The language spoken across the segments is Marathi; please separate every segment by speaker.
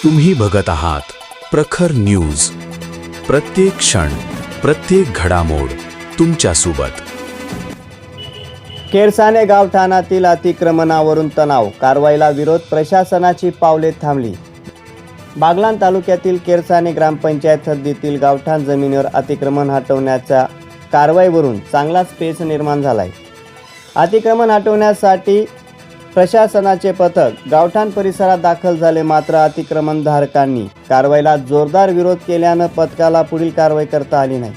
Speaker 1: तुम्ही बघत आहात प्रखर न्यूज. प्रत्येक क्षण, प्रत्येक घडामोड तुमच्या सोबत.
Speaker 2: केरसाने गावठाणातील अतिक्रमणावरून तणाव, कारवाईला विरोध, प्रशासनाची पावले थांबली. बागलाण तालुक्यातील केरसाने ग्रामपंचायत हद्दीतील गावठाण जमिनीवर अतिक्रमण हटवण्याच्या कारवाईवरून चांगलाच पेच निर्माण झालाय. अतिक्रमण हटवण्यासाठी प्रशासनाचे पथक गावठाण परिसरात दाखल झाले, मात्र अतिक्रमणधारकांनी कारवाईला जोरदार विरोध केल्यानं पथकाला पुढील कारवाई करता आली नाही.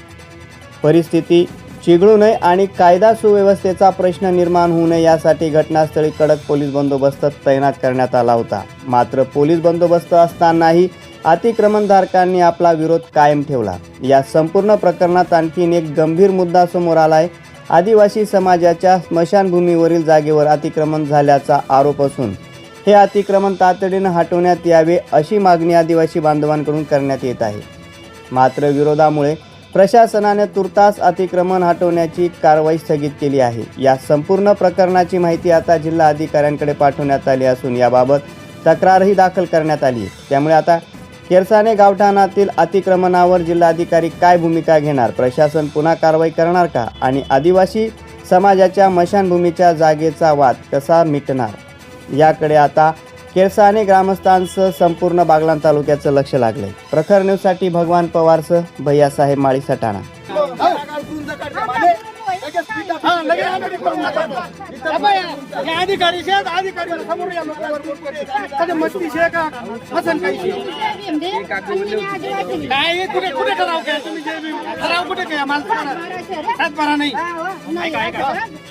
Speaker 2: परिस्थिती चिघळू नये आणि कायदा सुव्यवस्थेचा प्रश्न निर्माण होऊ नये यासाठी घटनास्थळी कडक पोलीस बंदोबस्त तैनात करण्यात आला होता. मात्र पोलीस बंदोबस्त असतानाही अतिक्रमणधारकांनी आपला विरोध कायम ठेवला. या संपूर्ण प्रकरणात आणखीन एक गंभीर मुद्दा समोर आलाय. आदिवासी समाजाच्या स्मशानभूमीवरील जागेवर अतिक्रमण झाल्याचा आरोप असून हे अतिक्रमण तातडीनं हटवण्यात यावे अशी मागणी आदिवासी बांधवांकडून करण्यात येत आहे. मात्र विरोधामुळे प्रशासनाने तुर्तास अतिक्रमण हटवण्याची कारवाई स्थगित केली आहे. या संपूर्ण प्रकरणाची माहिती आता जिल्हा अधिकाऱ्यांकडे पाठवण्यात आली असून याबाबत तक्रारही दाखल करण्यात आली आहे. त्यामुळे आता केरसाने गावठाणातील अतिक्रमणावर जिल्हाधिकारी काय भूमिका घेणार, प्रशासन पुन्हा कारवाई करणार का आणि आदिवासी समाजाच्या स्मशानभूमीच्या जागेचा वाद कसा मिटणार, याकडे आता केरसाने ग्रामस्थांसह संपूर्ण बागलाण तालुक्याचं लक्ष लागलंय. प्रखर न्यूजसाठी भगवान पवारसह भैयासाहेब माळी सटाणा.
Speaker 3: अधिकारी समोर या मस्ती शे का हसन काय कुठे कुठे ठराव काय तुम्ही ठराव कुठे काय माणसं सातबारा नाही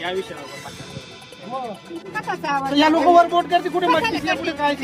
Speaker 3: या विषयावर या लोक वर बोट करते कुठे मस्ती शे कुठे काय